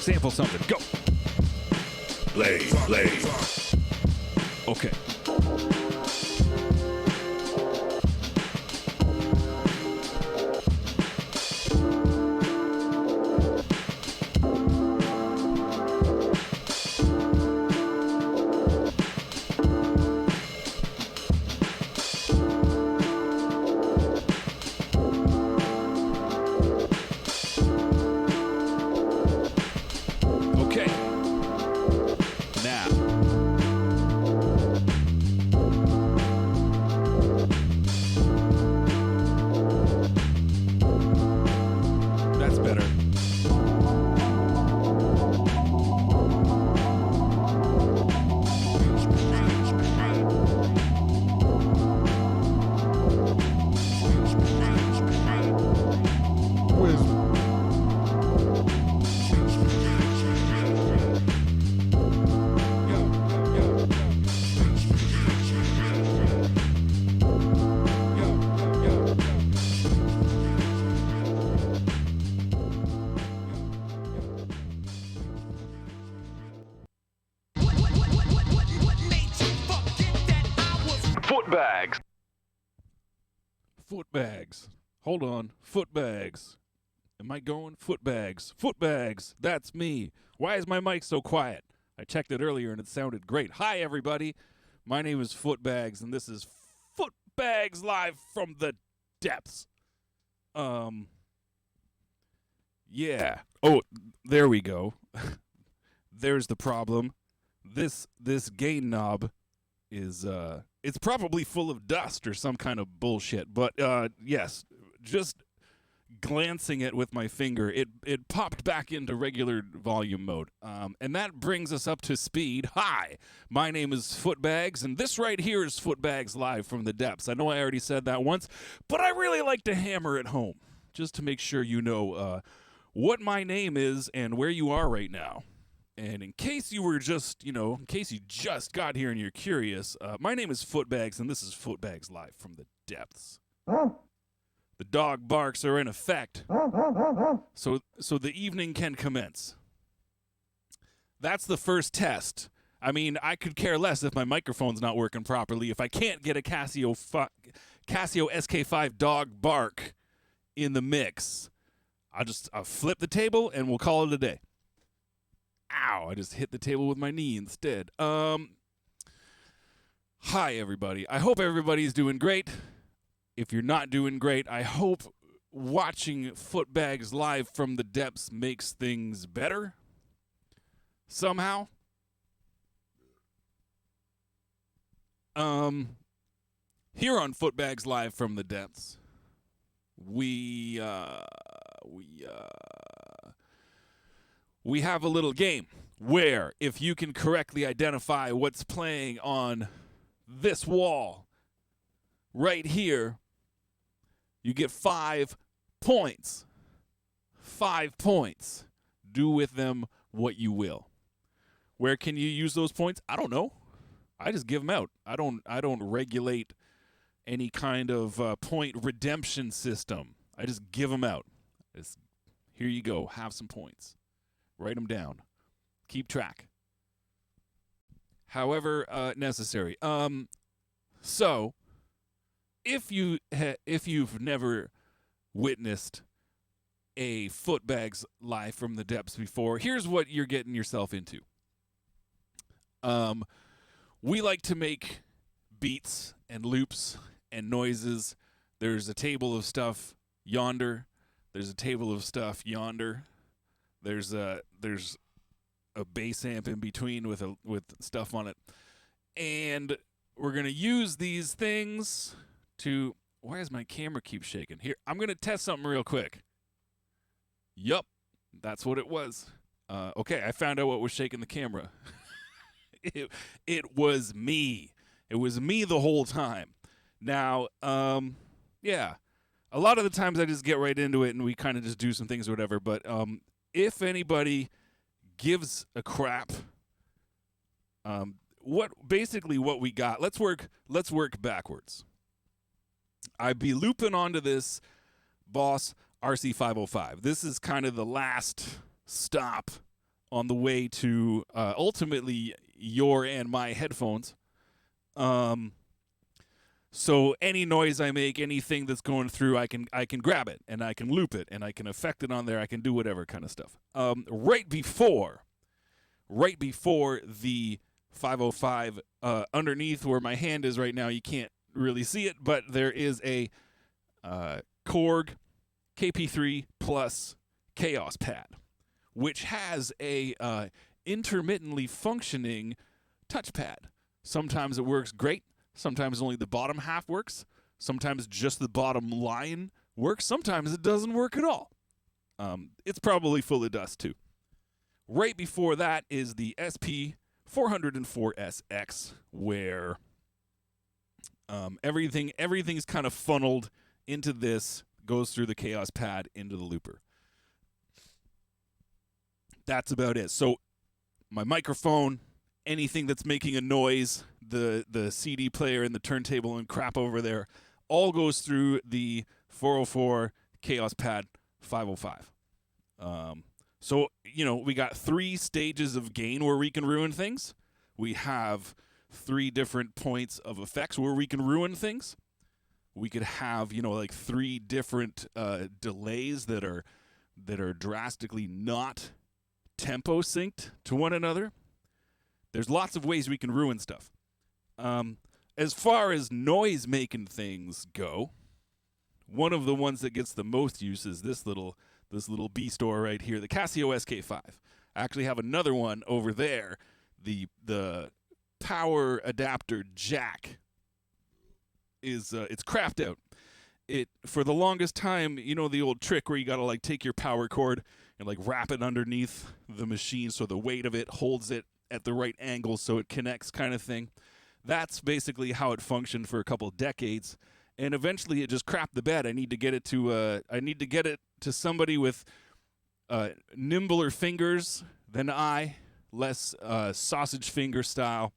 sample something. Go. Play. Okay. Footbags. Hold on. Footbags. Am I going? Footbags. Footbags. That's me. Why is my mic so quiet? I checked it earlier and it sounded great. Hi, everybody. My name is Footbags, and this is Footbags live from the depths. Yeah. Oh, there we go. There's the problem. This gain knob is it's probably full of dust or some kind of bullshit. But yes, just glancing it with my finger, it popped back into regular volume mode. And that brings us up to speed. Hi, my name is Footbags, and this right here is Footbags live from the depths. I know I already said that once, but I really like to hammer it home just to make sure you know what my name is and where you are right now. And in case you were just, in case you just got here and you're curious, my name is Footbags, and this is Footbags live from the depths. The dog barks are in effect, so the evening can commence. That's the first test. I mean, I could care less if my microphone's not working properly. If I can't get a Casio SK5 dog bark in the mix, I'll flip the table and we'll call it a day. Ow, I just hit the table with my knee instead. Hi, everybody. I hope everybody's doing great. If you're not doing great, I hope watching Footbags live from the depths makes things better somehow. Here on Footbags live from the depths, we have a little game where if you can correctly identify what's playing on this wall right here, you get 5 points. 5 points. Do with them what you will. Where can you use those points? I don't know. I just give them out. I don't regulate any kind of point redemption system. I just give them out. Here you go. Have some points. Write them down. Keep track. However necessary. So, if you've never witnessed a Footbags live from the depths before, here's what you're getting yourself into. We like to make beats and loops and noises. There's a table of stuff yonder. There's a table of stuff yonder. There's a bass amp in between with stuff on it, and we're gonna use these things to. Why does my camera keep shaking? Here, I'm gonna test something real quick. Yup, that's what it was. Okay, I found out what was shaking the camera. It was me. It was me the whole time. Now, yeah, a lot of the times I just get right into it and we kind of just do some things or whatever. But if anybody gives a crap, what we got? Let's work backwards. I'd be looping onto this Boss RC505. This is kind of the last stop on the way to ultimately your and my headphones. So any noise I make, anything that's going through, I can grab it and I can loop it and I can affect it on there. I can do whatever kind of stuff. Right before the 505, underneath where my hand is right now, you can't really see it, but there is a Korg KP3 Plus Chaos Pad, which has a intermittently functioning touchpad. Sometimes it works great. Sometimes only the bottom half works. Sometimes just the bottom line works. Sometimes it doesn't work at all. It's probably full of dust too. Right before that is the SP404SX, where everything's kind of funneled into this, goes through the Chaos Pad into the looper. That's about it. So my microphone, anything that's making a noise, the CD player and the turntable and crap over there, all goes through the 404 Chaos Pad 505. So, we got 3 stages of gain where we can ruin things. We have 3 different points of effects where we can ruin things. We could have, 3 different delays that are drastically not tempo synced to one another. There's lots of ways we can ruin stuff. As far as noise making things go, one of the ones that gets the most use is this little B-store right here, the Casio SK5. I actually have another one over there, the power adapter jack is it's crapped out. It, for the longest time, the old trick where you gotta take your power cord and wrap it underneath the machine so the weight of it holds it at the right angle so it connects, kind of thing. That's basically how it functioned for a couple decades, and eventually it just crapped the bed. I need to get it to somebody with nimbler fingers than I, less sausage finger style,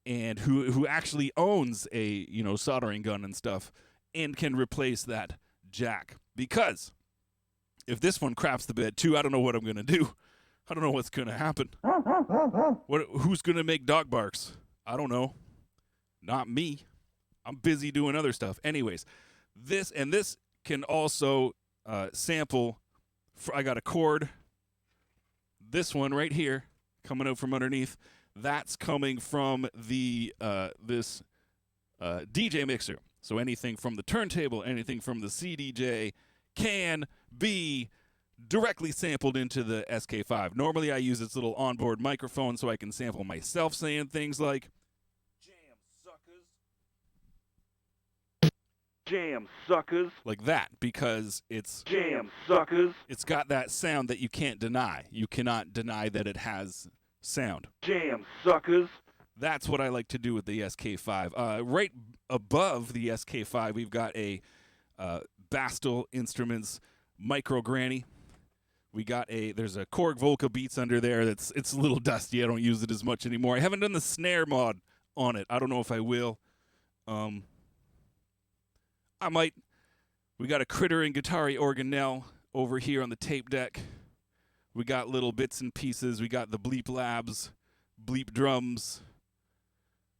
and who actually owns a soldering gun and stuff and can replace that jack. Because if this one craps the bed too, I don't know what I'm gonna do. I don't know what's gonna happen. Who's gonna make dog barks? I don't know. Not me. I'm busy doing other stuff. Anyways, this can also sample. I got a cord. This one right here, coming out from underneath, that's coming from the this DJ mixer. So anything from the turntable, anything from the CDJ can be directly sampled into the SK5. Normally I use its little onboard microphone so I can sample myself saying things like, "Jam suckers," like that, because it's "Jam suckers." It's got that sound that you can't deny. You cannot deny that it has sound. "Jam suckers." That's what I like to do with the SK5. Right above the SK5, we've got a Bastel Instruments Micro Granny. There's a Korg Volca Beats under there. It's a little dusty. I don't use it as much anymore. I haven't done the snare mod on it. I don't know if I will. I might. We got a Critter and Guitari Organelle over here on the tape deck. We got little bits and pieces. We got the Bleep Labs, Bleep drums.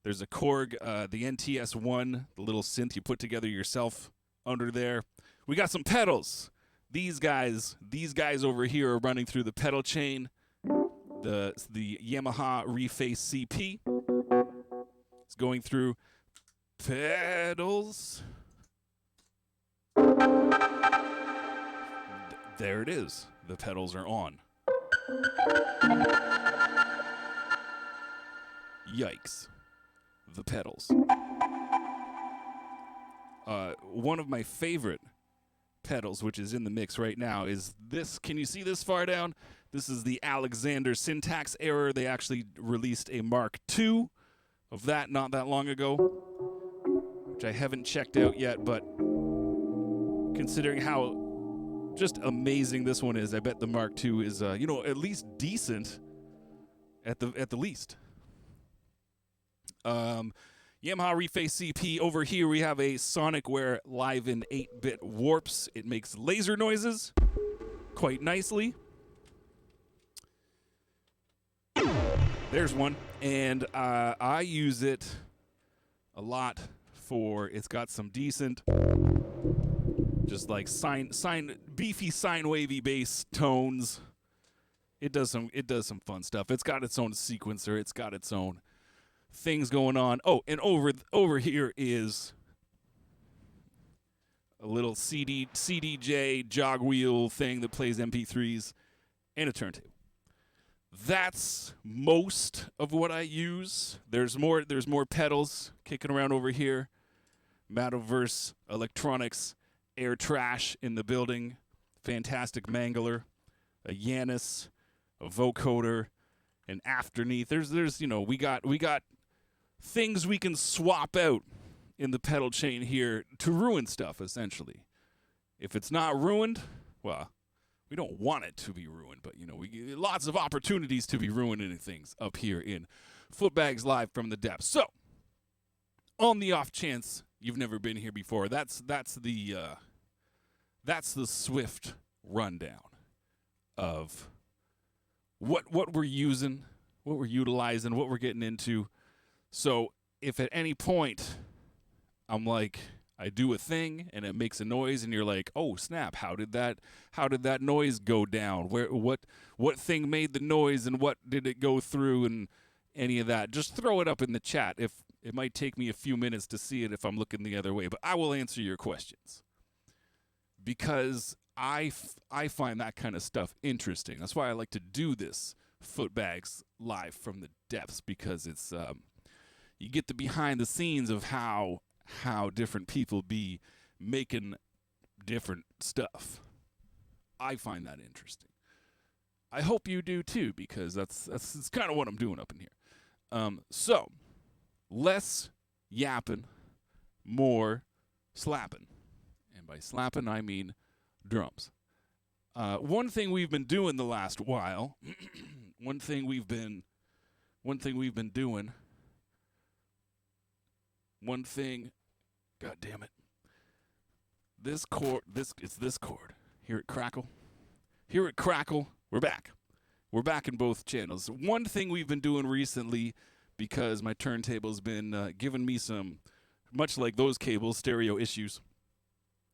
There's a Korg, the NTS1, the little synth you put together yourself under there. We got some pedals. These guys over here are running through the pedal chain. The Yamaha Reface CP. It's going through pedals. There it is. The pedals are on. Yikes. The pedals. One of my favorite pedals, which is in the mix right now, is this. Can you see this far down? This is the Alexander Syntax Error. They actually released a Mark II of that not that long ago, which I haven't checked out yet, but considering how just amazing this one is, I bet the Mark II is, at least decent at the least. Yamaha Reface CP. Over here we have a Sonicware Live in 8-bit Warps. It makes laser noises quite nicely. There's one. And I use it a lot for, it's got some decent, just like beefy sine wavy bass tones. It does some fun stuff. It's got its own sequencer. It's got its own things going on. Oh, and over here is a little CDJ jog wheel thing that plays MP3s and a turntable. That's most of what I use. There's more pedals kicking around over here. Mataverse Electronics, Air Trash in the building, Fantastic Mangler, a Yanis, a vocoder, an Afterneath. There's we got things we can swap out in the pedal chain here to ruin stuff, essentially. If it's not ruined, well, we don't want it to be ruined, but we get lots of opportunities to be ruining things up here in Footbags Live from the Depths. So, on the off chance you've never been here before, that's the swift rundown of what we're using, what we're utilizing, what we're getting into. So, if at any point I'm like, I do a thing and it makes a noise and you're like, oh snap, how did that noise go down? What thing made the noise and what did it go through and any of that? Just throw it up in the chat. If it might take me a few minutes to see it if I'm looking the other way, but I will answer your questions. Because I find that kind of stuff interesting. That's why I like to do this Footbags Live from the Depths, because it's you get the behind the scenes of how different people be making different stuff. I find that interesting. I hope you do too, because that's kind of what I'm doing up in here. So, less yapping, more slapping. And by slapping, I mean drums. One thing we've been doing the last while, one thing we've been doing, God damn it. This chord. Hear it crackle? Hear it crackle? We're back. We're back in both channels. One thing we've been doing recently, because my turntable's been giving me some, much like those cables, stereo issues,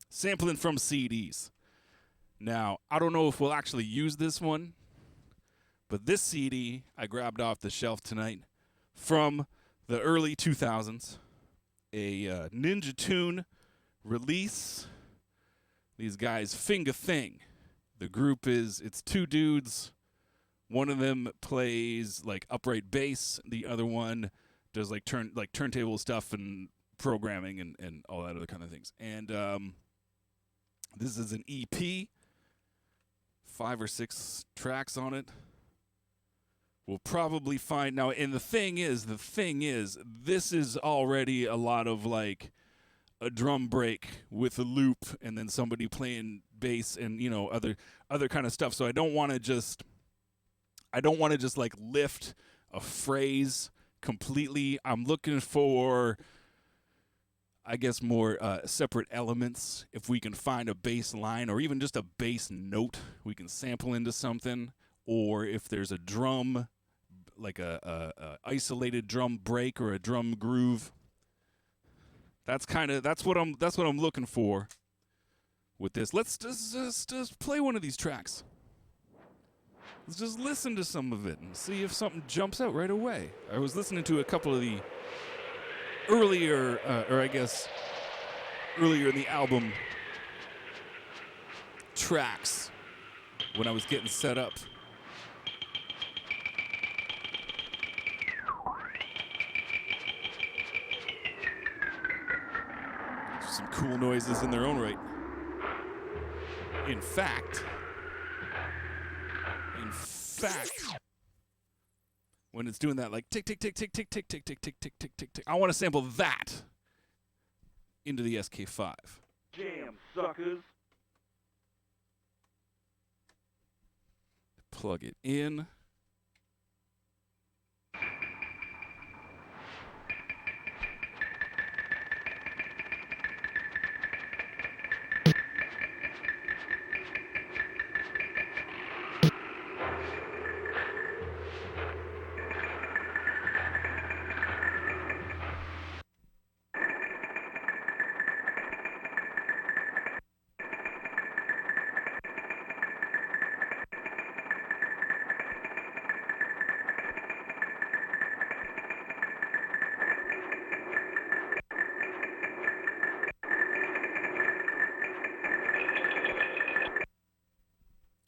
sampling from CDs. Now, I don't know if we'll actually use this one, but this CD I grabbed off the shelf tonight from the early 2000s. A Ninja Tune release. These guys, Finger Thing. The group it's two dudes. One of them plays like upright bass. The other one does like turntable stuff and programming and all that other kind of things. And this is an EP. 5 or 6 tracks on it. We'll probably find now, and the thing is, this is already a lot of like a drum break with a loop, and then somebody playing bass and other kind of stuff. So I don't want to just like lift a phrase completely. I'm looking for, I guess, more separate elements. If we can find a bass line or even just a bass note, we can sample into something. Or if there's a drum, like a isolated drum break or a drum groove. That's what I'm looking for with this. Let's just play one of these tracks. Let's just listen to some of it and see if something jumps out right away. I was listening to a couple of the earlier in the album tracks when I was getting set up. Some cool noises in their own right. In fact, when it's doing that like tick tick tick tick tick tick tick tick tick tick tick tick tick, I want to sample that into the SK5. Jam, suckers. Plug it in.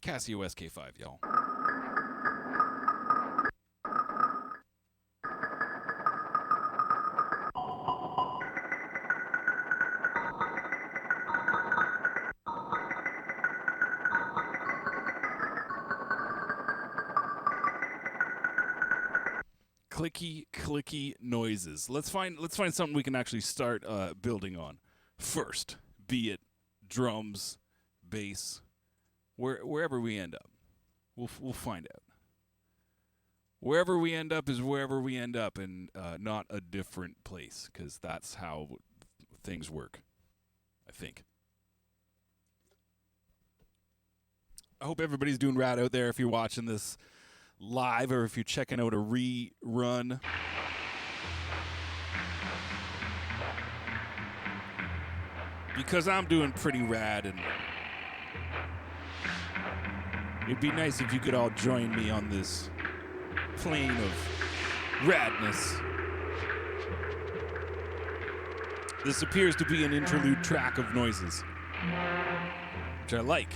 Casio SK5, y'all. Clicky noises. Let's find something we can actually start building on first. Be it drums, bass, wherever we end up, we'll find out. Wherever we end up is wherever we end up, and not a different place, because that's how things work, I think. I hope everybody's doing rad out there if you're watching this live or if you're checking out a rerun. Because I'm doing pretty rad, and it'd be nice if you could all join me on this plane of radness. This appears to be an interlude track of noises, which I like.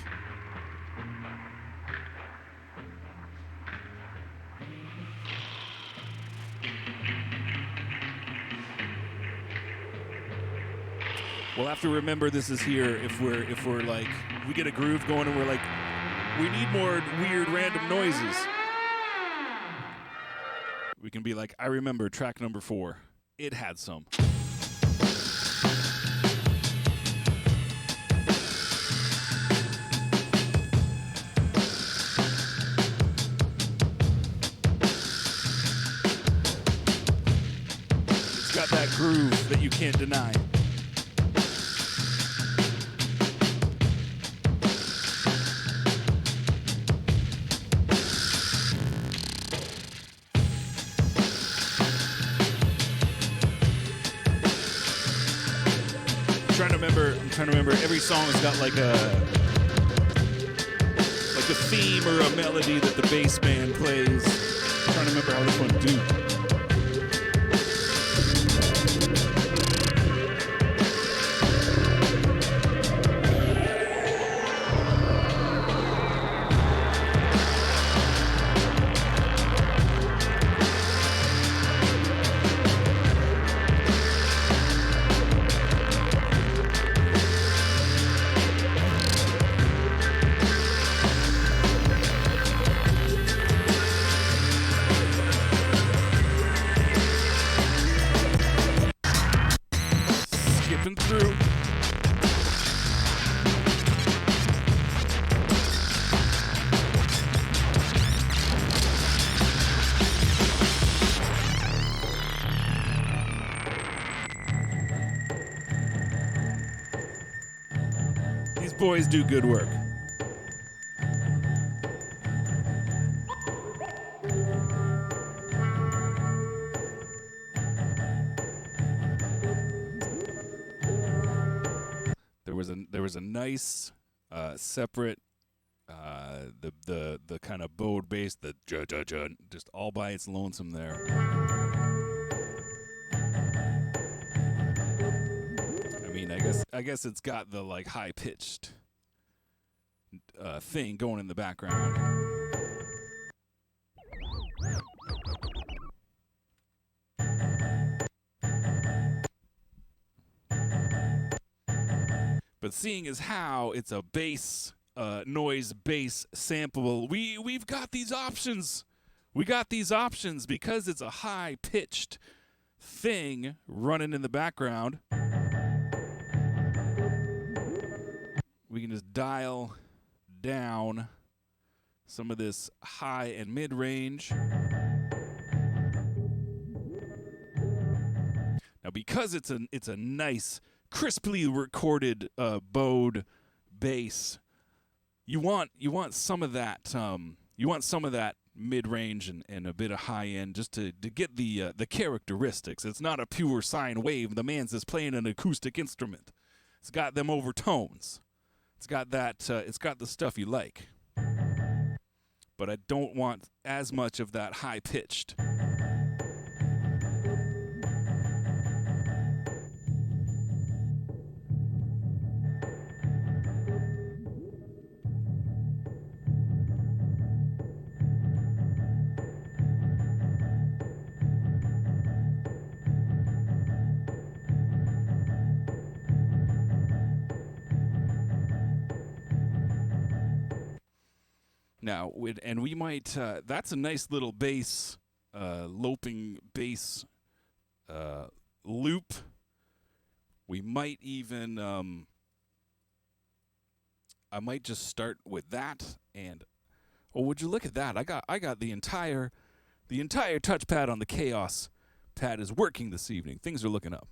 We'll have to remember this is here if we're like, we get a groove going and we're like, we need more weird random noises. We can be like, I remember track number 4. It had some. It's got that groove that you can't deny. I'm trying to remember every song has got like a theme or a melody that the bass band plays. I'm trying to remember how this one do. Through. These boys do good work. There was a nice separate the kind of bowed bass, the just all by its lonesome there. I mean, I guess it's got the like high pitched thing going in the background. But seeing as how it's a bass, noise bass sample, we've got these options. We got these options because it's a high-pitched thing running in the background. We can just dial down some of this high and mid-range. Now, because it's a nice, crisply recorded bowed bass, you want some of that mid-range and a bit of high-end just to get the characteristics. It's not a pure sine wave. The man's just playing an acoustic instrument. It's got them overtones. It's got that. It's got the stuff you like. But I don't want as much of that high-pitched. Now, we might. That's a nice little bass, loping bass loop. We might even. I might just start with that, and would you look at that? I got the entire touchpad on the Chaos pad is working this evening. Things are looking up.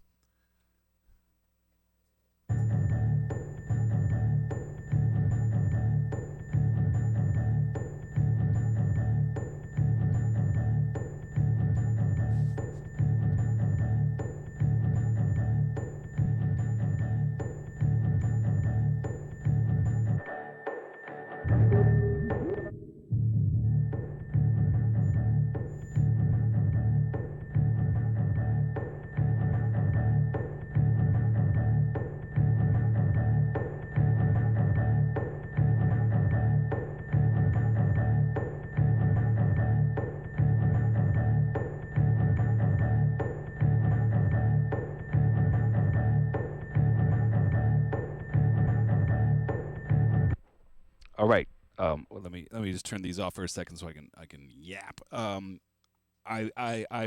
All right. Well, let me just turn these off for a second so I can yap. I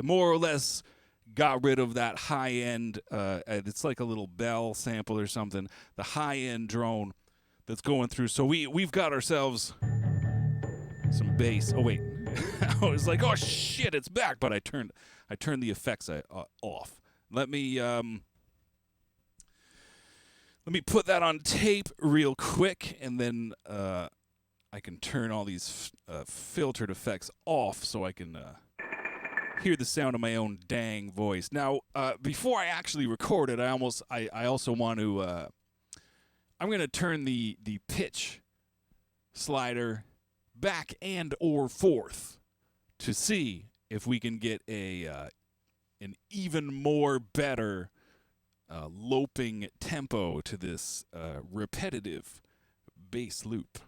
more or less got rid of that high end. It's like a little Bell sample or something. The high end drone that's going through. So we've got ourselves some bass. Oh wait, I was like, oh shit, it's back. But I turned the effects off. Let me put that on tape real quick, and then I can turn all these filtered effects off so I can hear the sound of my own dang voice. Now, before I actually record it, I also want to. I'm going to turn the pitch slider back and or forth to see if we can get an even more better loping tempo to this repetitive bass loop.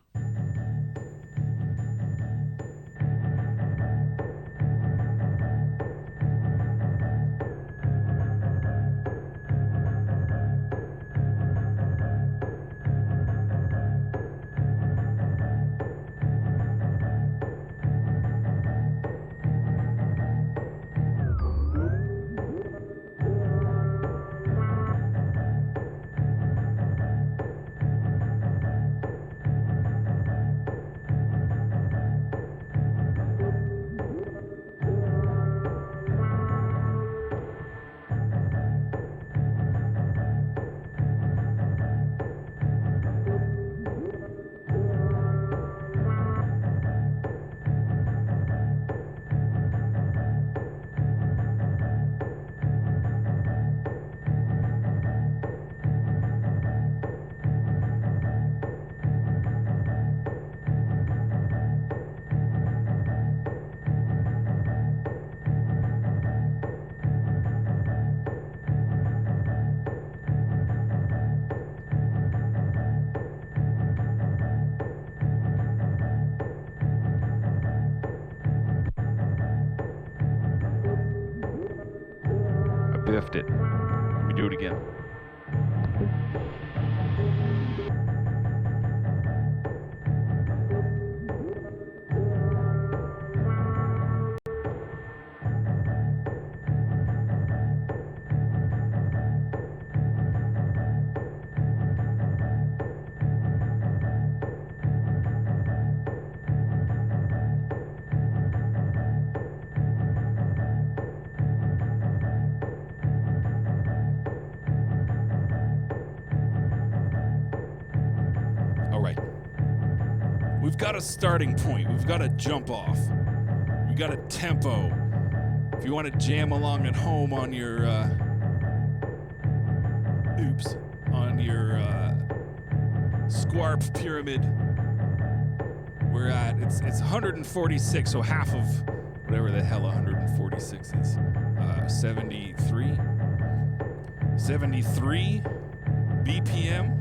Biffed it. Let me do it again. We've got a starting point. We've got a jump off. We've got a tempo. If you want to jam along at home on your, on your Squarp pyramid, we're at, it's 146, so half of whatever the hell 146 is. 73 BPM.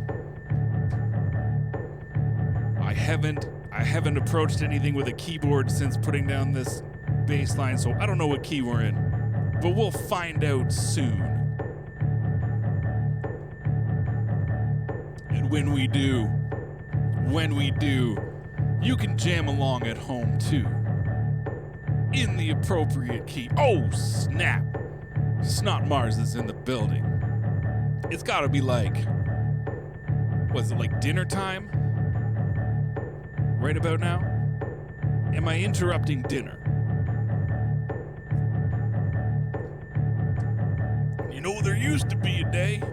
I haven't approached anything with a keyboard since putting down this bass line, so I don't know what key we're in, but we'll find out soon. And when we do, You can jam along at home too, in the appropriate key. Oh, snap! Snot Mars is in the building. It's gotta be like, was it like dinner time? Right about now? Am I interrupting dinner? You know, there used to be a day.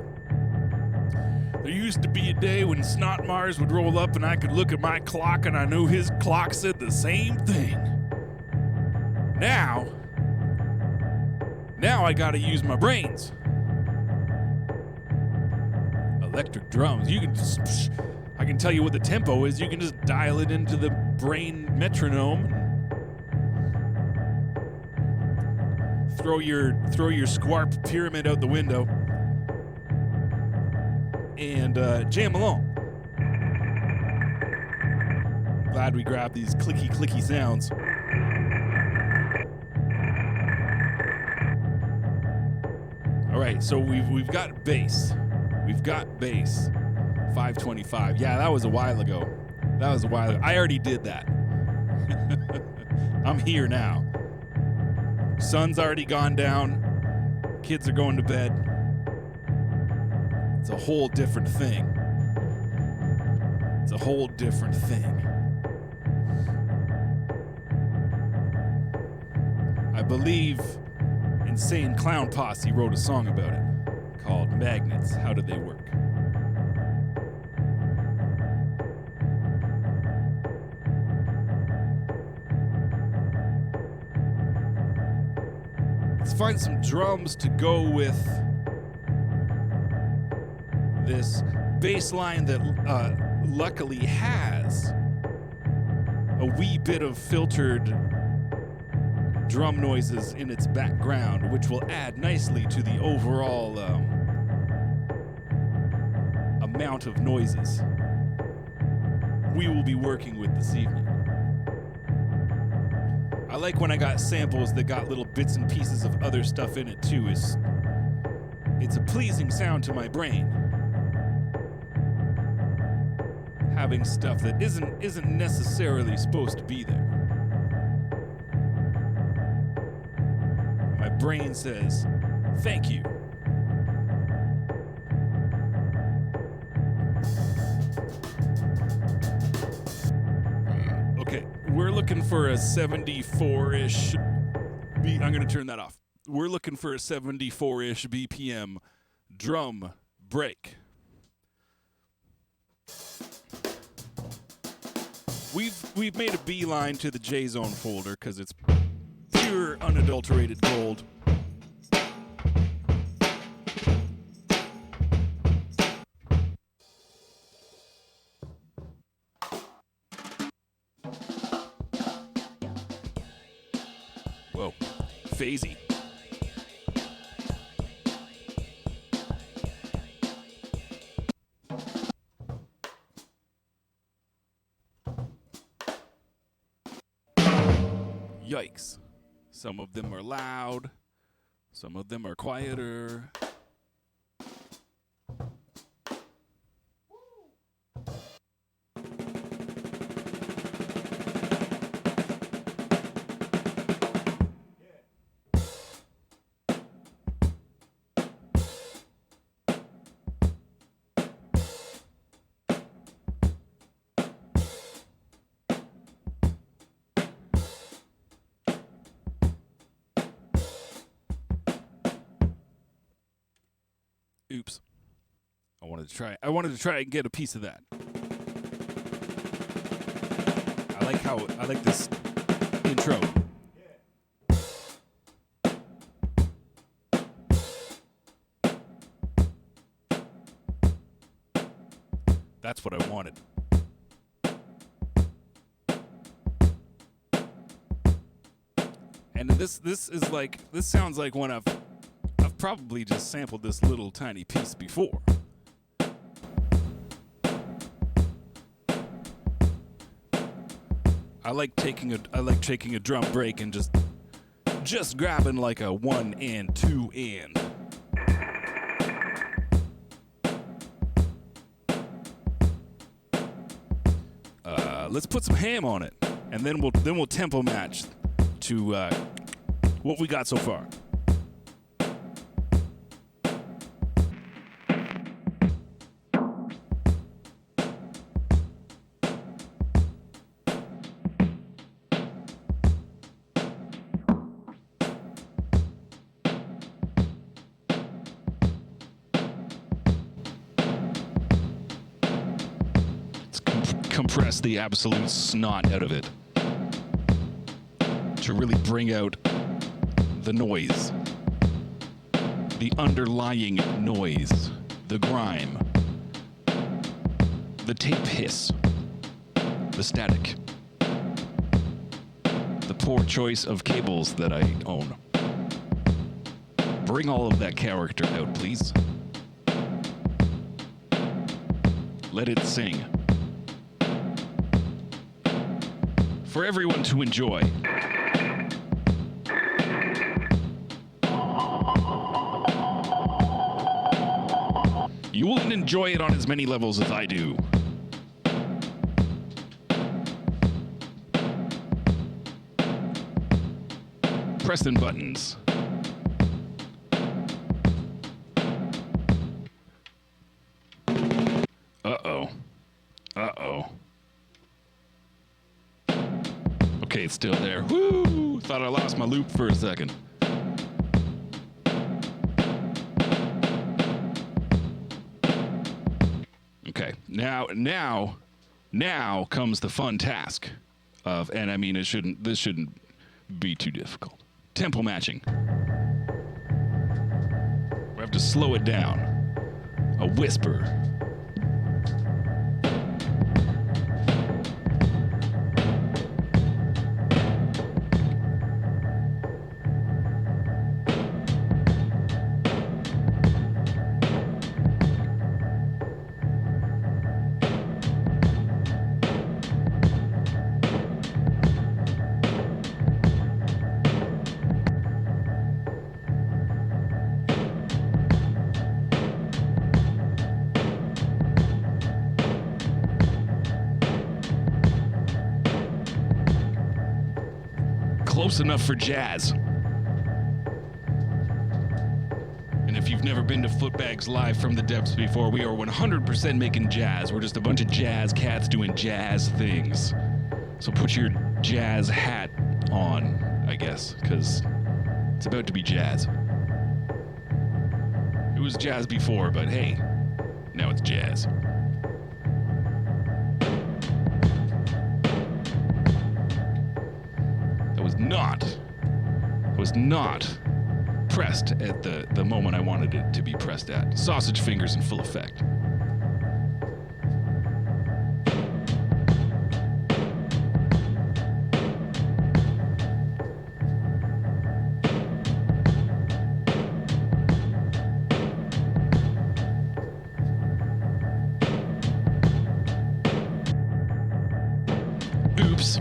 There used to be a day when Snot Mars would roll up and I could look at my clock and I knew his clock said the same thing. Now I gotta use my brains. Electric drums, you can just, I can tell you what the tempo is, you can just dial it into the brain metronome. Throw your squarp pyramid out the window and jam along. Glad we grabbed these clicky sounds. All right, so we've got bass. We've got bass. 525. Yeah, that was a while ago. I already did that. I'm here now. Sun's already gone down. Kids are going to bed. It's a whole different thing. It's a whole different thing. I believe Insane Clown Posse wrote a song about it called Magnets. How do they work? Let's find some drums to go with this bass line that luckily has a wee bit of filtered drum noises in its background, which will add nicely to the overall amount of noises we will be working with this evening. I like when I got samples that got little bits and pieces of other stuff in it too. It's a pleasing sound to my brain. Having stuff that isn't necessarily supposed to be there. My brain says, thank you. Okay, we're looking for a 74-ish beat. I'm going to turn that off. We're looking for a 74-ish BPM drum break. We've made a beeline to the J-Zone folder because it's pure unadulterated gold. Whoa, phasey. Yikes. Some of them are loud, some of them are quieter. Oops. I wanted to try and get a piece of that. I like this intro. That's what I wanted. And this sounds like when I've probably just sampled this little tiny piece before. I like taking a drum break and just grabbing like a 1 and 2 and. let's put some ham on it, and then we'll tempo match to what we got so far. Compress the absolute snot out of it to really bring out the noise, the underlying noise, the grime, the tape hiss, the static, the poor choice of cables that I own. Bring all of that character out, please. Let it sing. For everyone to enjoy. You will enjoy it on as many levels as I do. Pressing buttons. Uh-oh. Uh-oh. Okay, it's still there. Woo! Thought I lost my loop for a second. Okay, now comes the fun task of, and I mean, this shouldn't be too difficult. Tempo matching. We have to slow it down. A whisper. Close enough for jazz. And if you've never been to Footbags live from the depths before, we are 100% making jazz. We're just a bunch of jazz cats doing jazz things. So put your jazz hat on, I guess, because it's about to be jazz. It was jazz before, but hey, now it's jazz. Was not pressed at the moment I wanted it to be pressed at. Sausage fingers in full effect. Oops.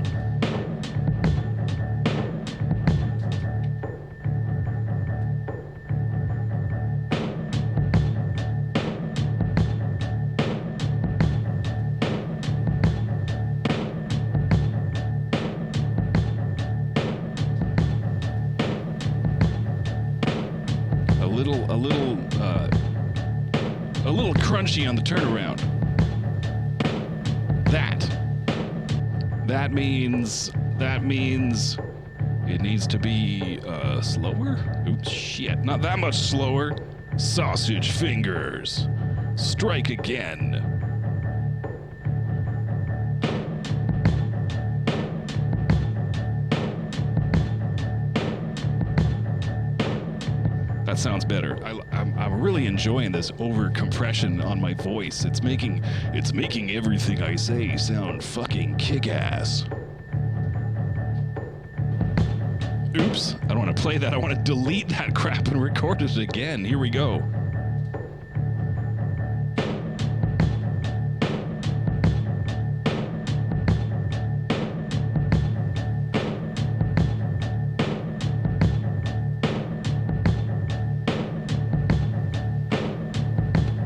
A little crunchy on the turnaround. That means it needs to be slower. Oops, shit, not that much slower. Sausage fingers. Strike again. That sounds better. I'm really enjoying this over compression on my voice. It's making everything I say sound fucking kick-ass. Oops, I don't want to play that. I want to delete that crap and record it again. Here we go.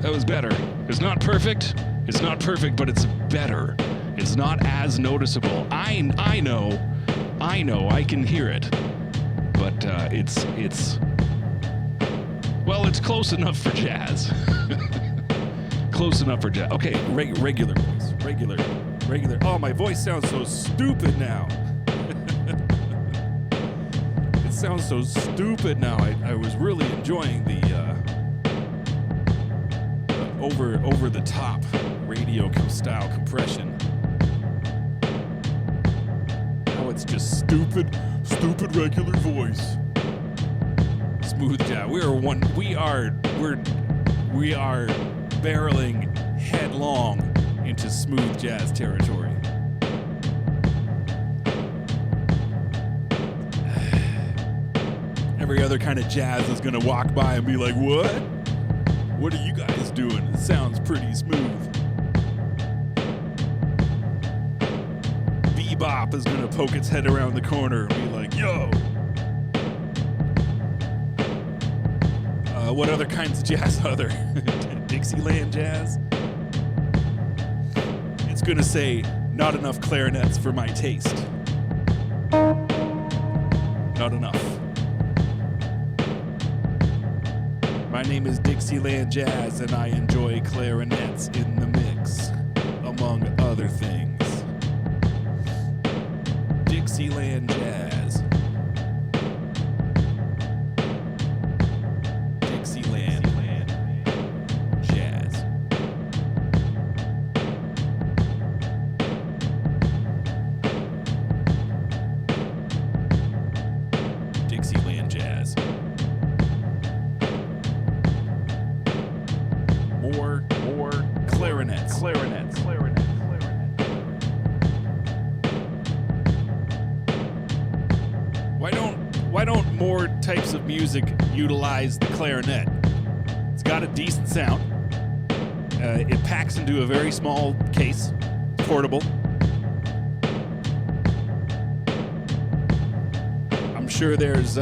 That was better. It's not perfect, but it's better. It's not as noticeable. I know, I can hear it, but it's well, it's close enough for jazz. Close enough for jazz. Okay, regular voice, regular. Oh, my voice sounds so stupid now. It sounds so stupid now. I was really enjoying the over the top radio style compression. Now it's just stupid regular voice. Smooth jazz. We are barreling headlong into smooth jazz territory. Every other kind of jazz is gonna walk by and be like, "What? What are you guys doing? It sounds pretty smooth." Bebop is gonna poke its head around the corner and be like, "Yo." What other kinds of jazz are there? Dixieland jazz? It's gonna say, "Not enough clarinets for my taste." Not enough. My name is Dixieland Jazz, and I enjoy clarinets in the mix, among other things. Dixieland Jazz. Dixieland Jazz. Dixieland Jazz. More clarinets. Why don't more types of music utilize the clarinet? It's got a decent sound. It packs into a very small case, portable. I'm sure there's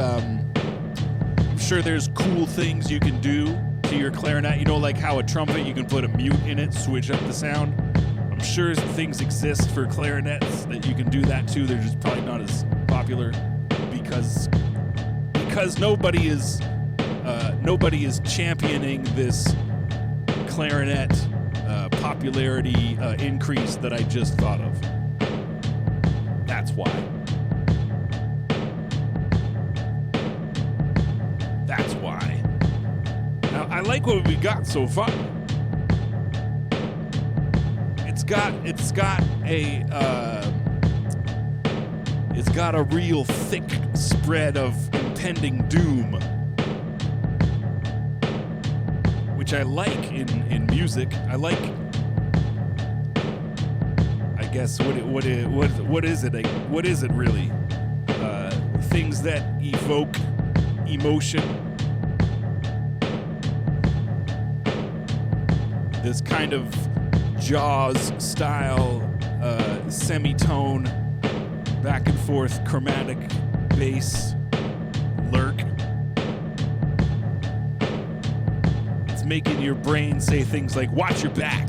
cool things you can do to your clarinet. You know, like how a trumpet, you can put a mute in it, switch up the sound. I'm sure things exist for clarinets that you can do that too. They're just probably not as popular because nobody is championing this clarinet popularity increase that I just thought of. That's why. That's why. Now, I like what we got so far. It's got a real thick spread of impending doom, which I like in music. I like, I guess, what is it? What is it really? Things that evoke emotion. This kind of Jaws style semitone, back and forth chromatic bass lurk. It's making your brain say things like, "Watch your back."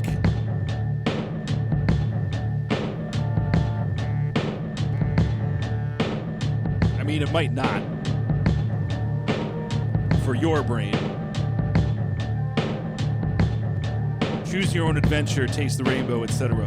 I mean, it might not for your brain. Choose your own adventure, taste the rainbow, etc.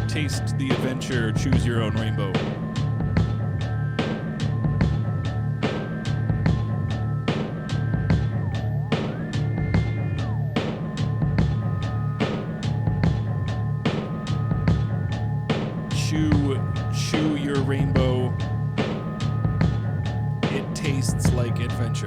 Taste the adventure, choose your own rainbow. Chew your rainbow. It tastes like adventure.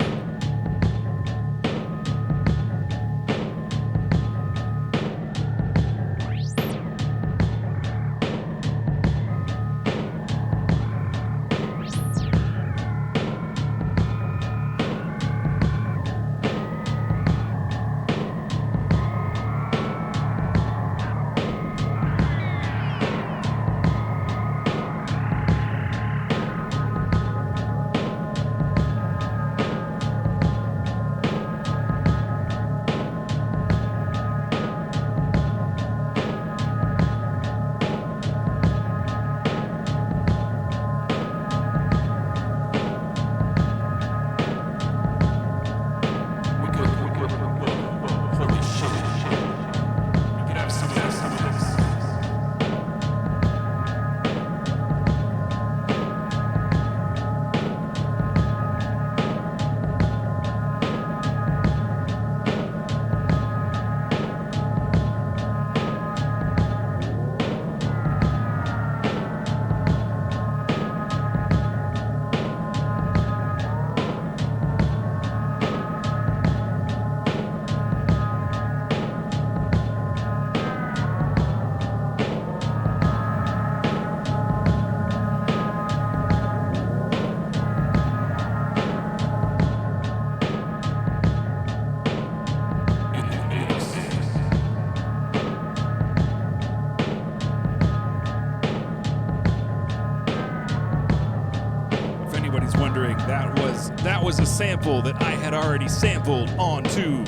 wondering, that was a sample that I had already sampled onto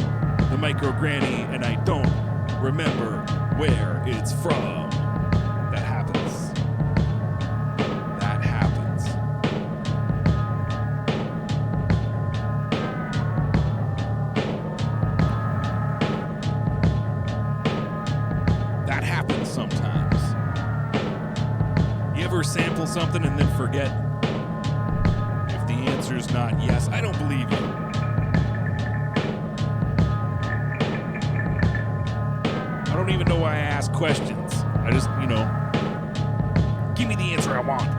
the Micro Granny, and I don't remember where it's from. That happens. That happens. That happens sometimes. You ever sample something and then forget if the answer's not yes? I don't believe you. I don't even know why I ask questions. I just, give me the answer I want.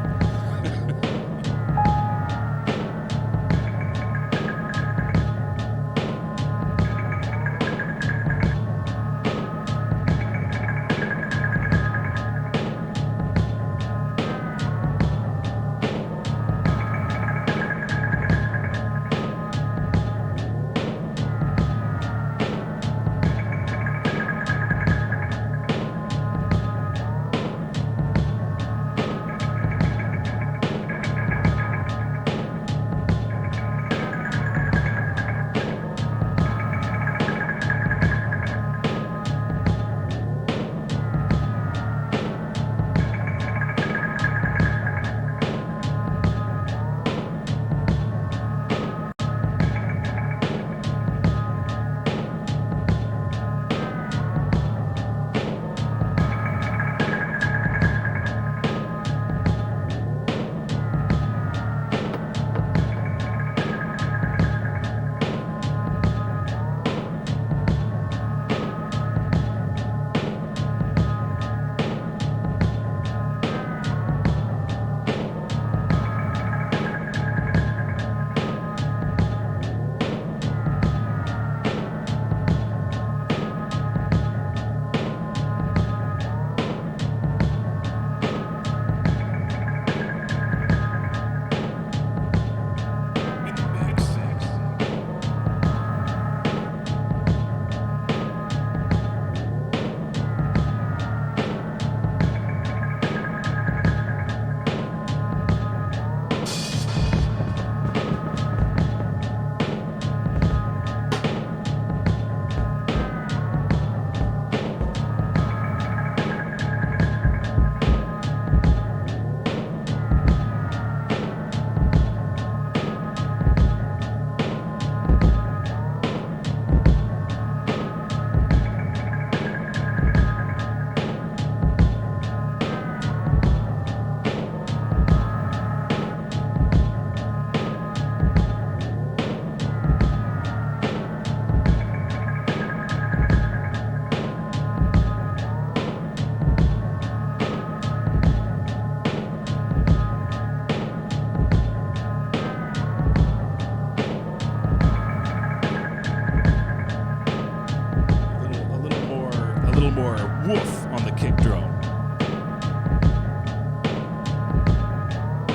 woof on the kick drum.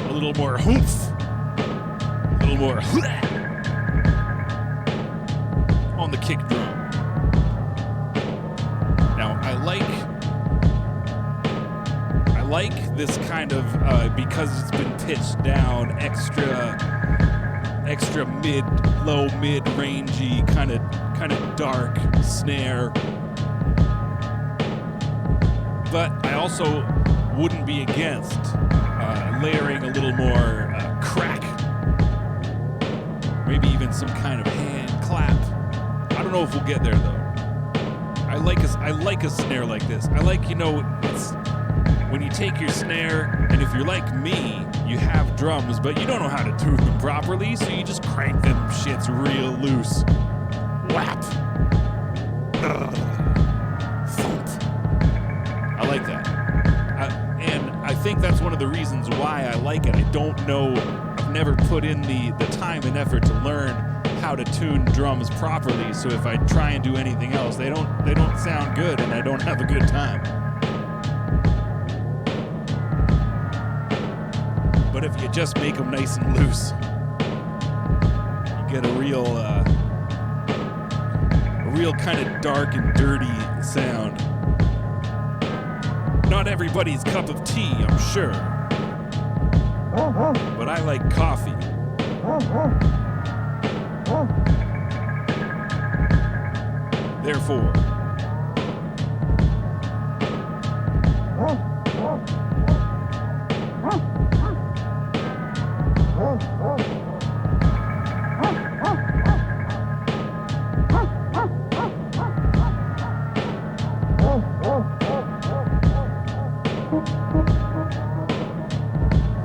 A little more hoomph. A little more on the kick drum. Now, I like this kind of, because it's been pitched down, extra low mid-rangey, kind of dark snare. But I also wouldn't be against layering a little more crack, maybe even some kind of hand clap. I don't know if we'll get there though. I like a snare like this. I like, it's when you take your snare, and if you're like me, you have drums, but you don't know how to tune them properly, so you just crank them shits real loose. Whap. Thump. I like that. And I think that's one of the reasons why I like it. I don't know, I've never put in the time and effort to learn how to tune drums properly, so if I try and do anything else, they don't sound good, and I don't have a good time. But if you just make them nice and loose, you get a real kind of dark and dirty sound. Not everybody's cup of tea, I'm sure. But I like coffee. Therefore,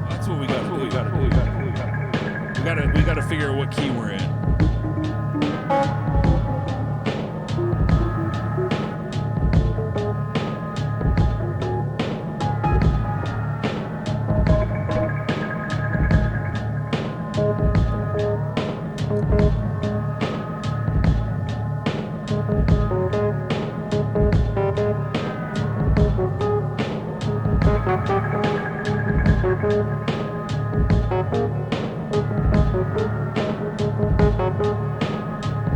that's what we got to do. We got to figure out what key we're in.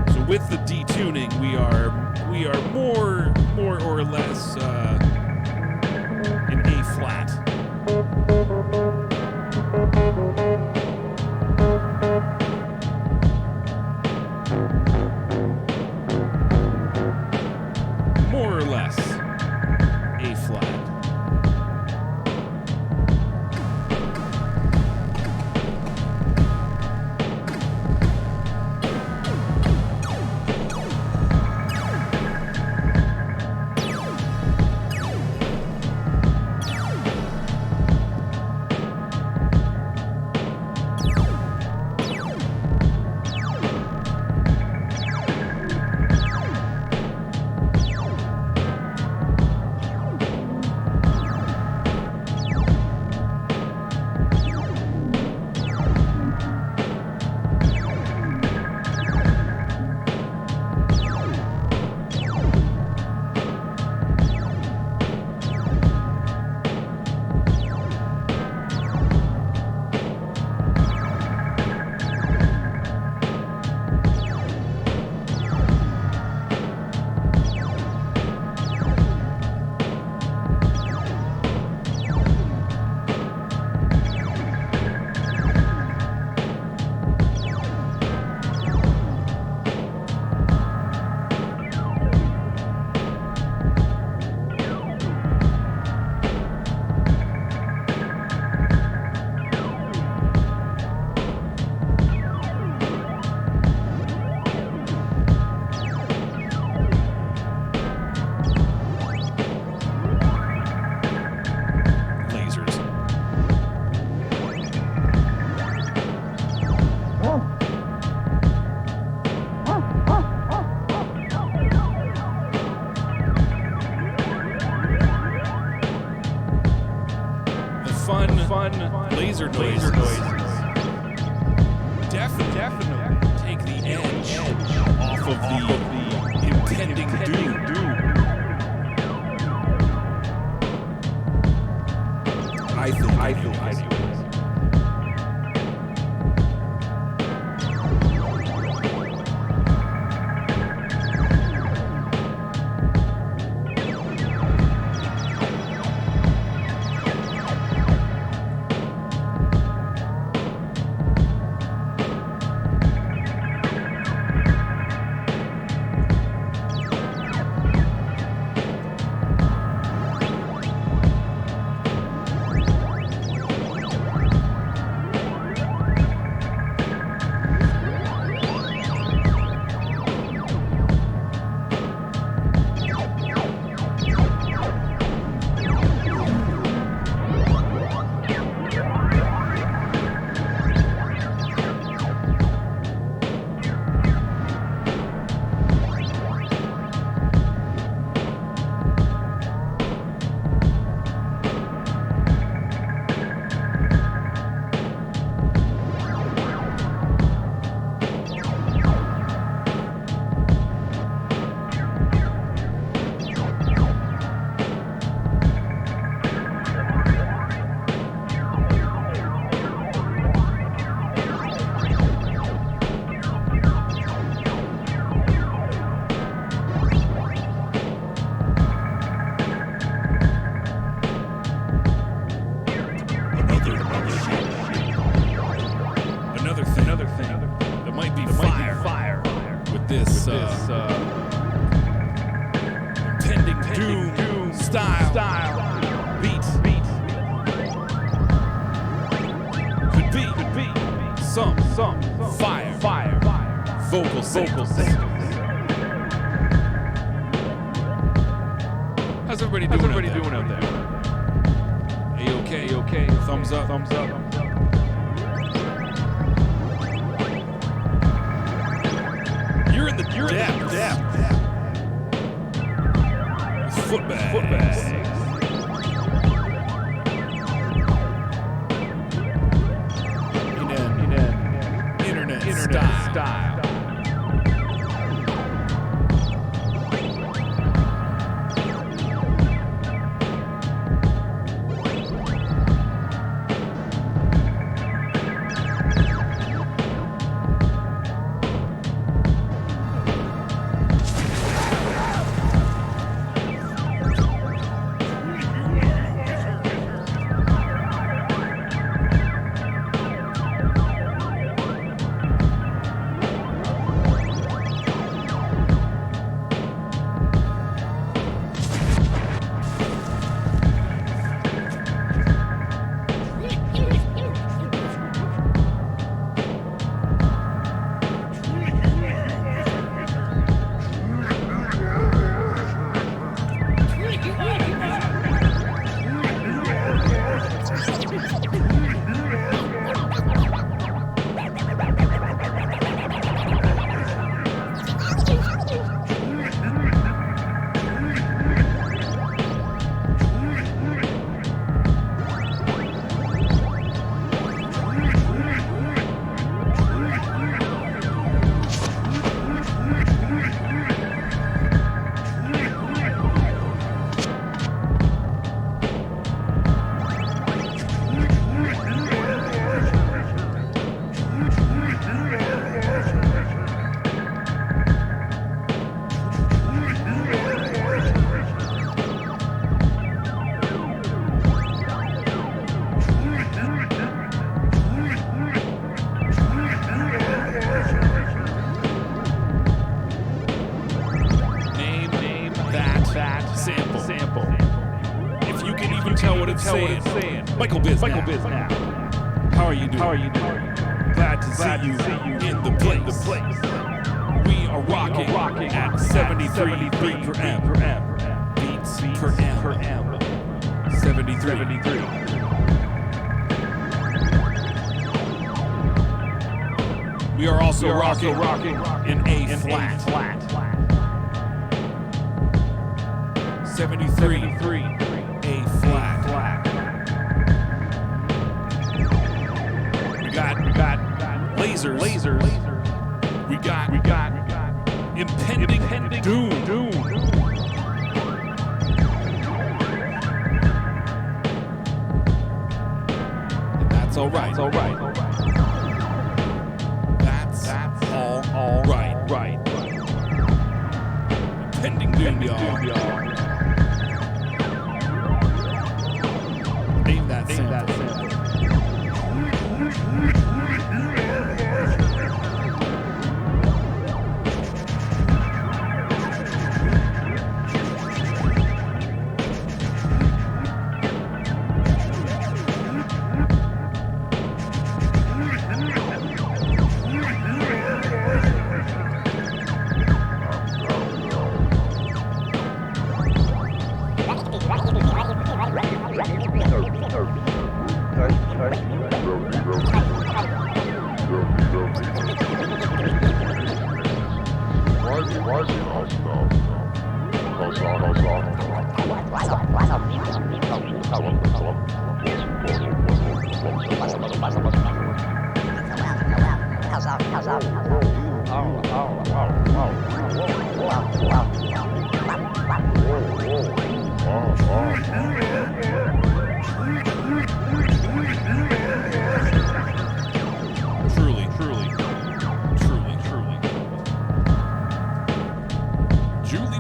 So with the detuning, we are more or less in A flat. More or less A flat. Fun laser noises. Definitely take the edge off of the impending doom. I think. fire, vocal samples. How's everybody doing out there? A-okay, thumbs up. You're in the depth. Footbags. Internet style. Sample. If you can even tell what it's saying. Michael Biz now. How are you doing? Glad to see you in the place. We are rocking at 73 beats per M. Beats per M. 73. We are also rocking in A flat. 73, A flat. We got lasers. We got impending doom. And that's all right. That's all right. Impending doom, y'all. Name that sample.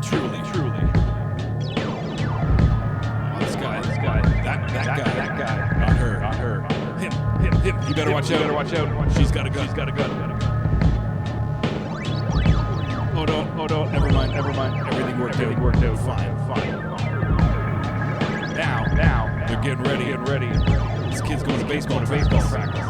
Truly. Oh, this guy. That guy. Not her. Him. You better watch out. She's got a gun. Oh no. Never mind. Everything worked out. Fine. Now. They're getting ready. This kid's going to baseball practice.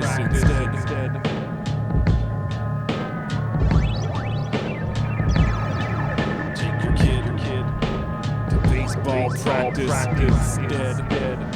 instead. Take your kid to baseball practice instead.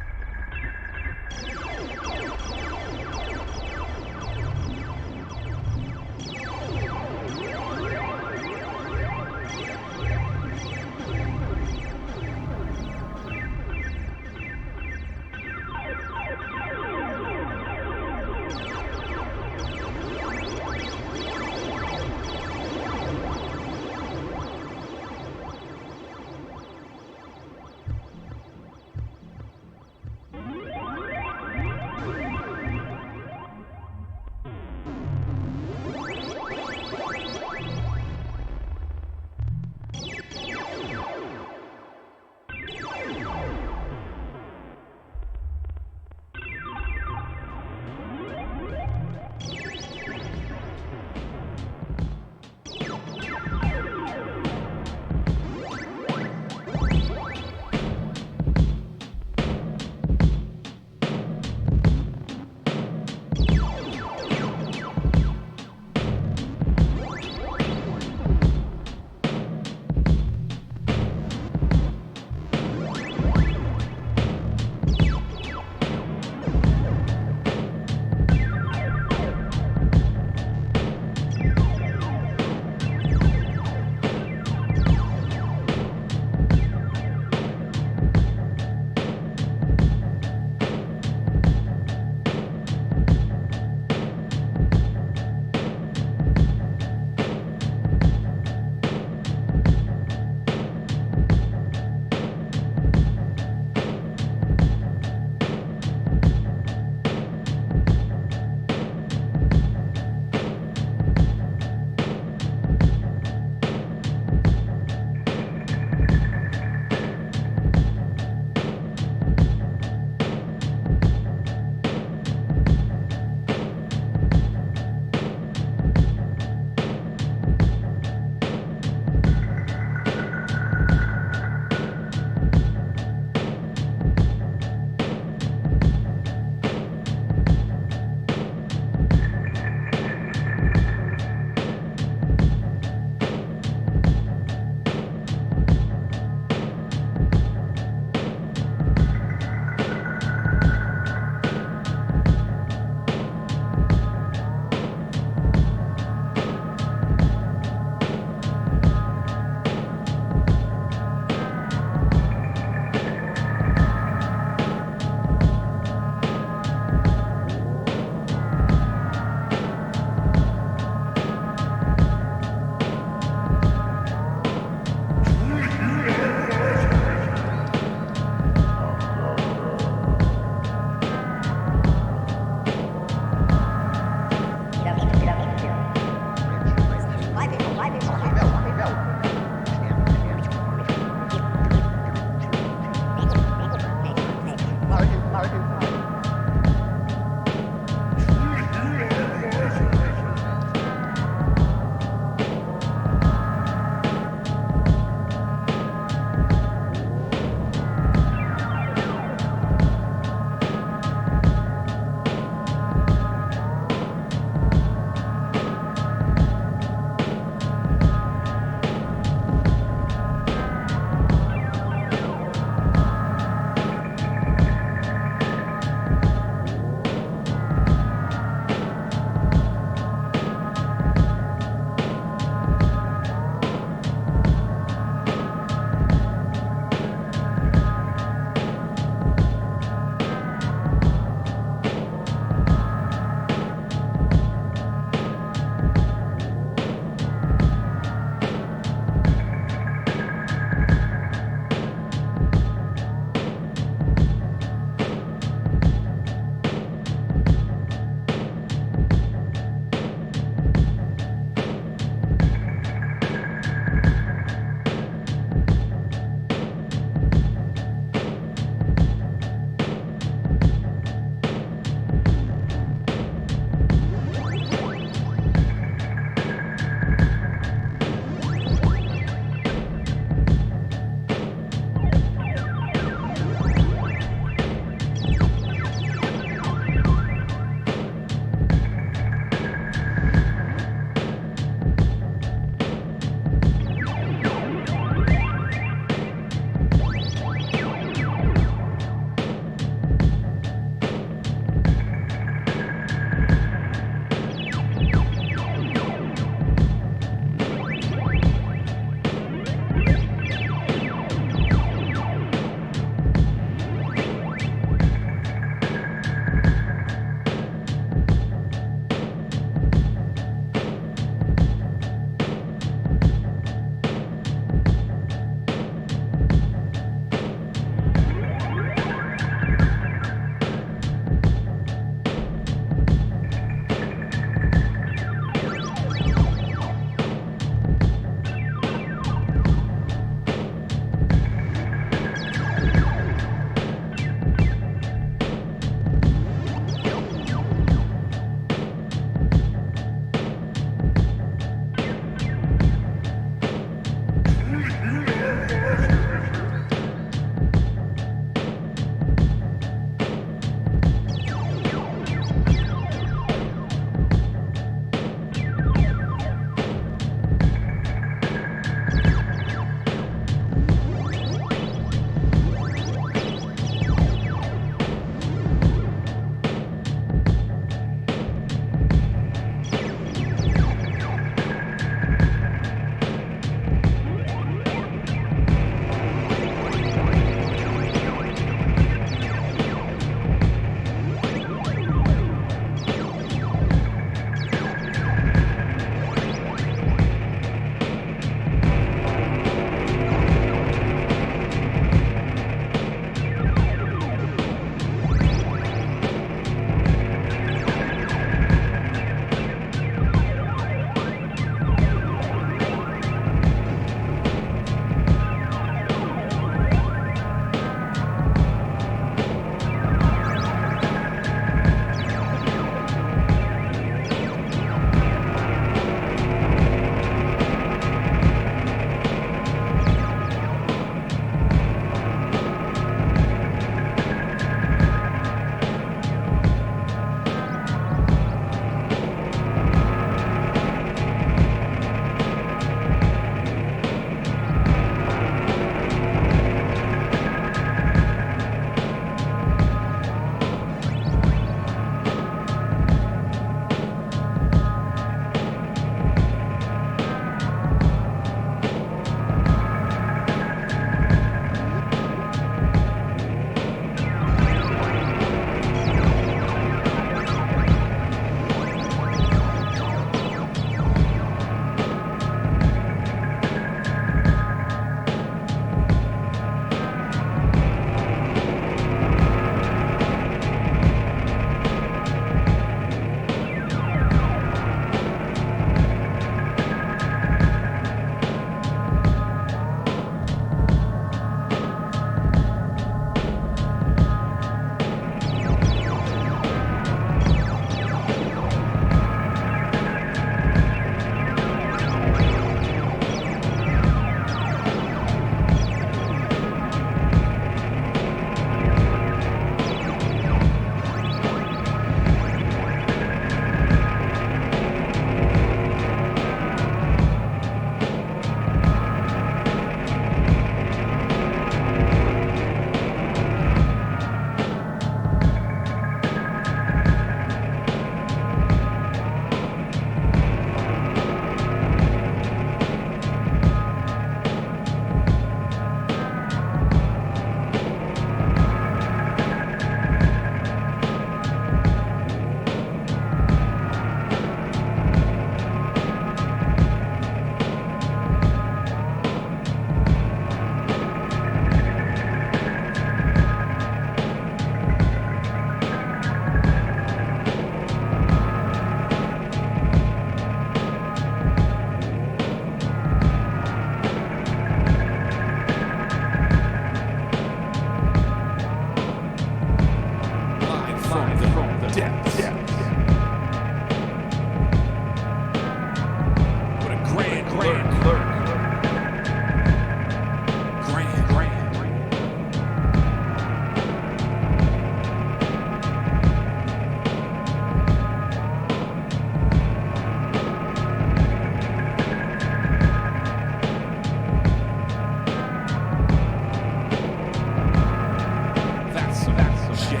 That's some jazz.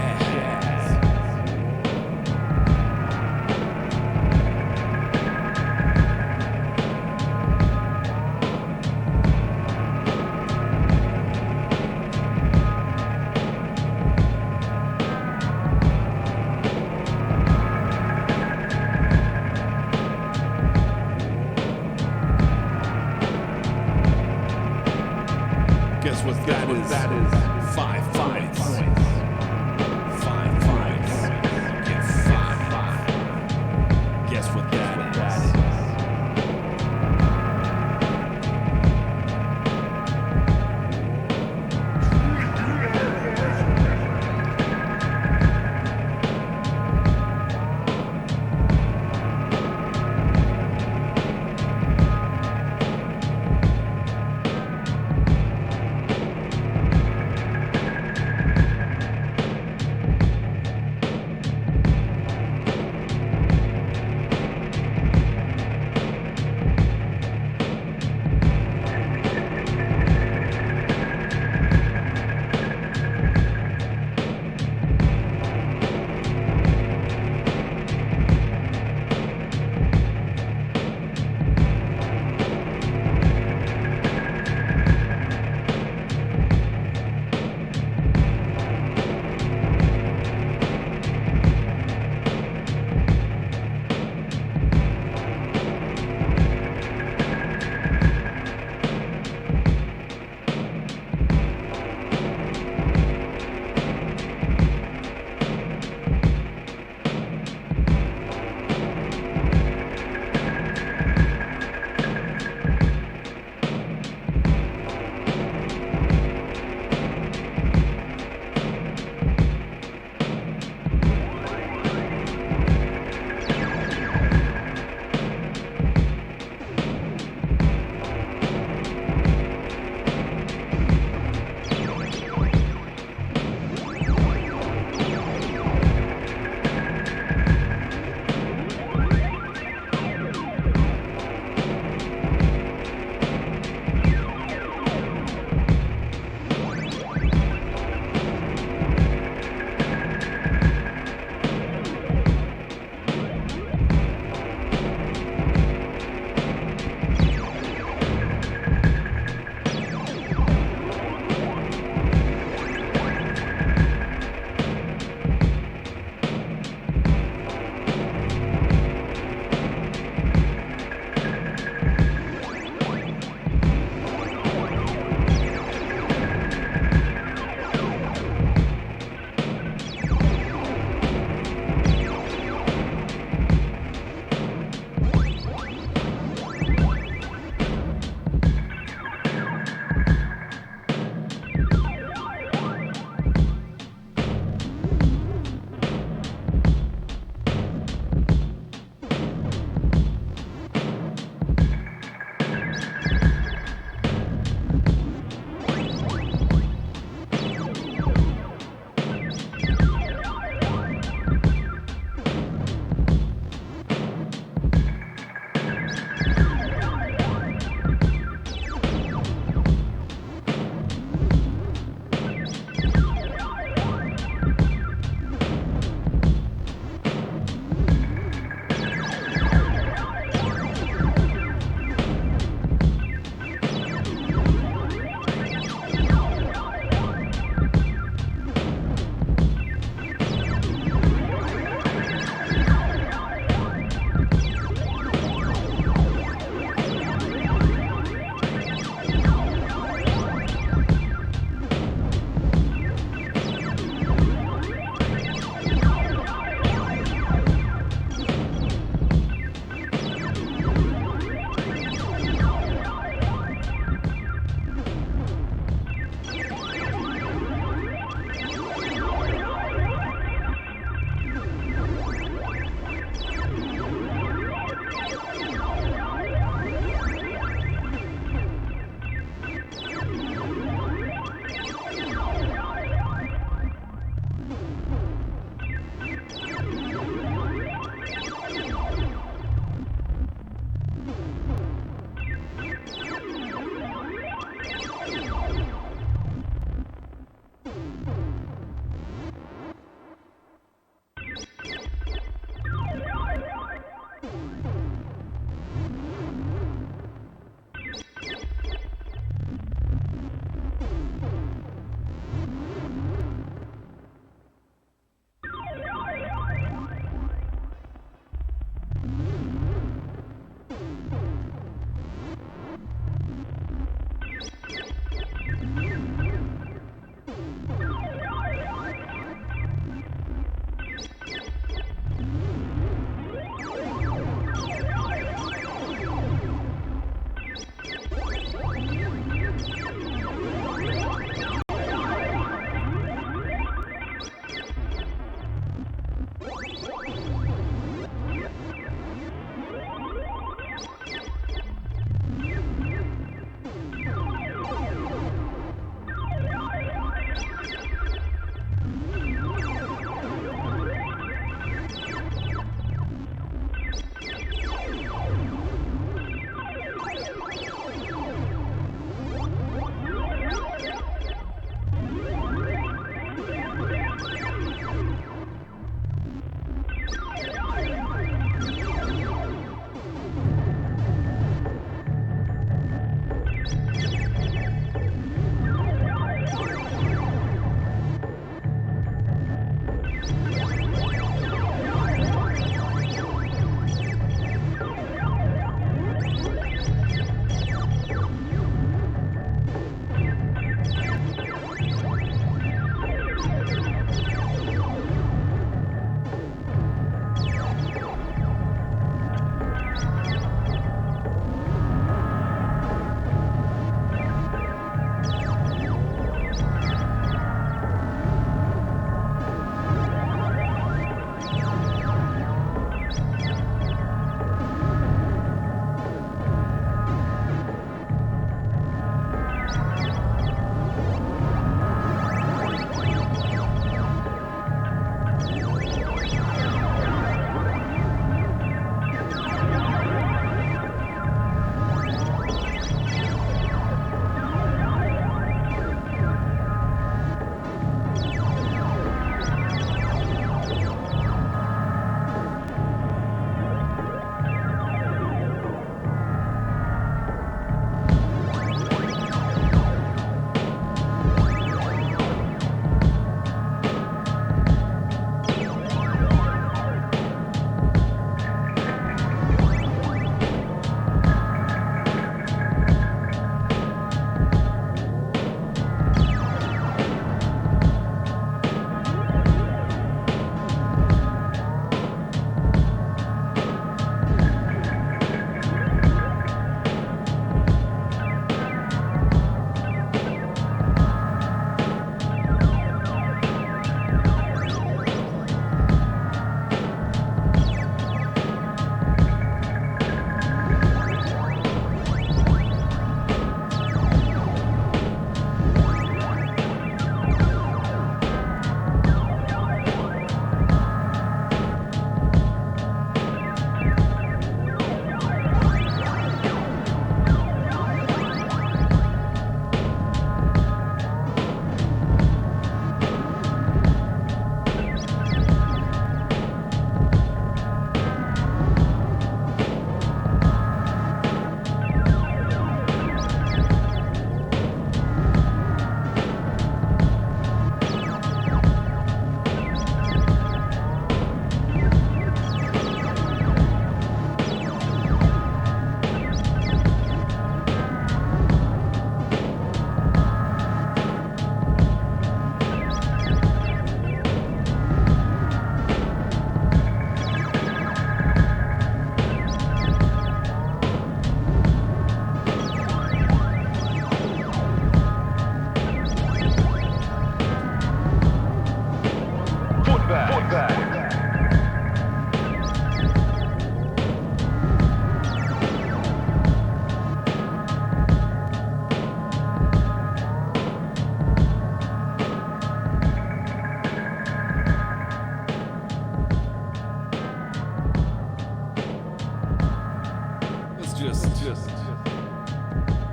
Guess what that is? That is 5 points. 5 points. Get 5. Guess what that is?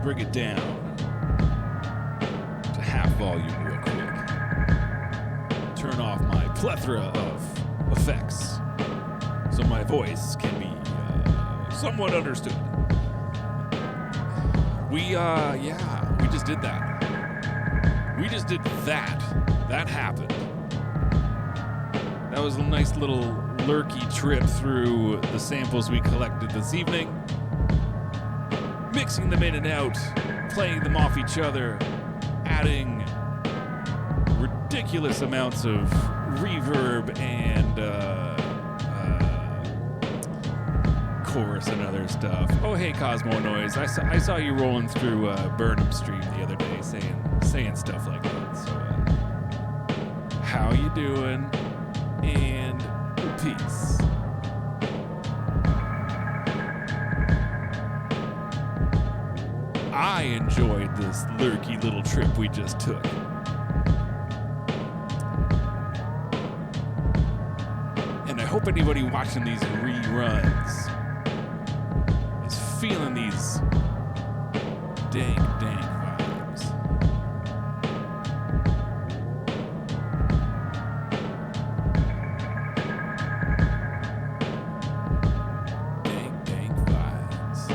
bring it down to half volume real quick. Turn off my plethora of effects so my voice can be somewhat understood. We just did that. We just did that. That happened. That was a nice little lurky trip through the samples we collected this evening. Mixing them in and out, playing them off each other, adding ridiculous amounts of reverb and chorus and other stuff. Oh, hey, Cosmo Noise. I saw you rolling through Burnham Stream the other day saying stuff like that. So, how you doing? And peace. I enjoyed this lurky little trip we just took. And I hope anybody watching these reruns is feeling these dank vibes. Dank vibes.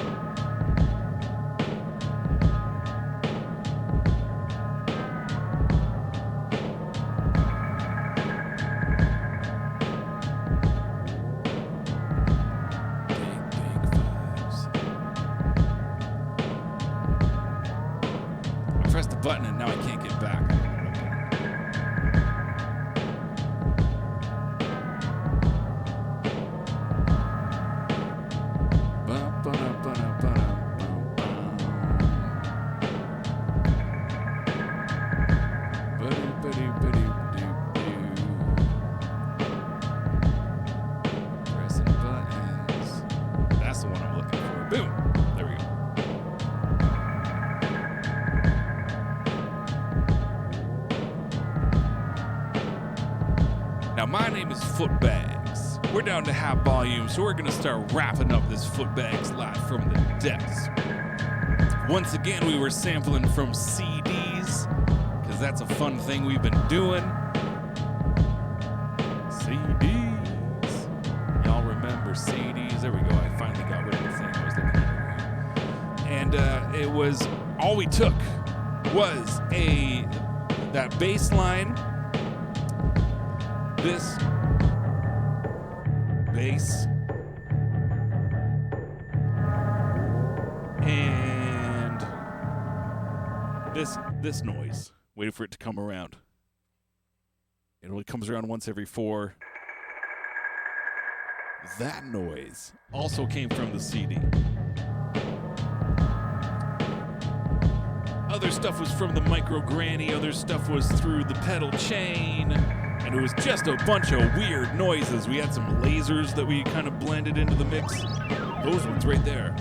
Press the button and now I can't get back. Pressing buttons. That's the one I'm looking for. Boom. There we go. Now, my name is Footbags. We're down to half volume, so we're going to start wrapping up this Footbags live from the depths. Once again, we were sampling from CDs, because that's a fun thing we've been doing. CDs. Y'all remember CDs? There we go. I finally got rid of the thing I was looking at. And it was, all we took was that bass line, this bass, and this noise. Waiting for it to come around. It only comes around once every 4. That noise also came from the CD. Other stuff was from the micro granny, other stuff was through the pedal chain. And it was just a bunch of weird noises. We had some lasers that we kind of blended into the mix. Those ones right there.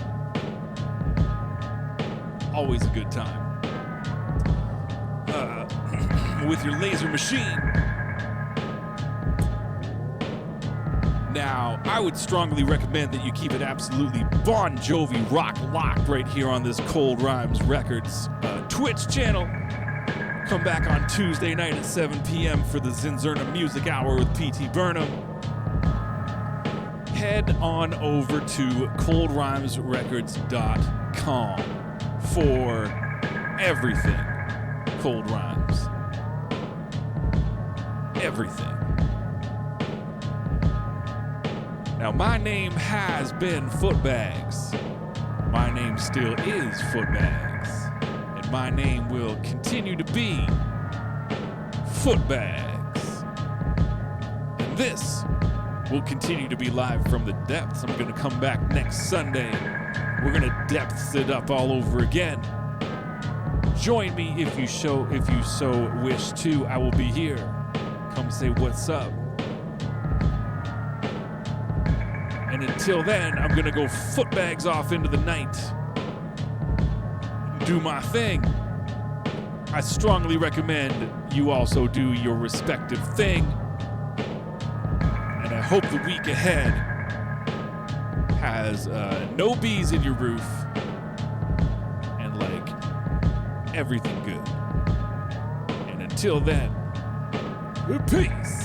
Always a good time. With your laser machine. Now, I would strongly recommend that you keep it absolutely Bon Jovi rock locked right here on this Cold Rhymes Records Twitch channel. Come back on Tuesday night at 7 p.m. for the Zinzerna Music Hour with P.T. Burnham. Head on over to coldrhymesrecords.com for everything Cold Rhymes. Everything. Now, my name has been Footbags. My name still is Footbags. My name will continue to be Footbags. And this will continue to be live from the depths. I'm going to come back next Sunday. We're going to depths it up all over again. Join me if you so wish to. I will be here. Come say what's up. And until then, I'm going to go Footbags off into the night. Do my thing. I strongly recommend you also do your respective thing. And I hope the week ahead has no bees in your roof everything good. And until then, peace.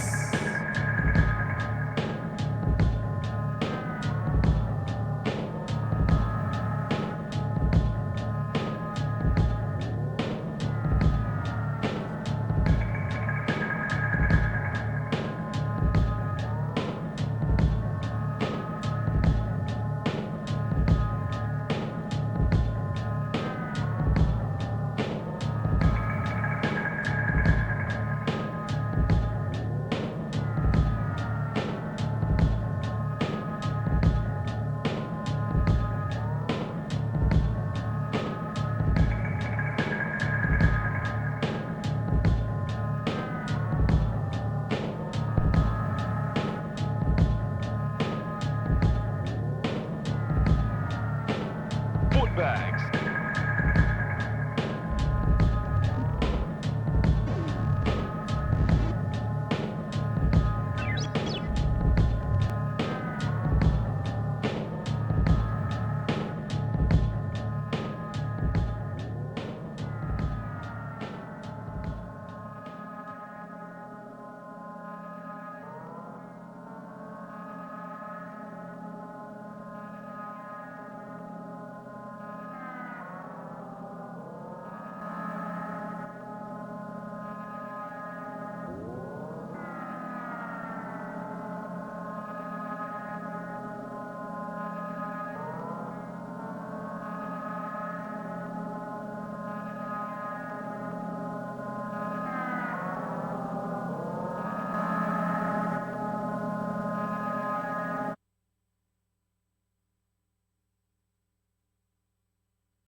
Footbags.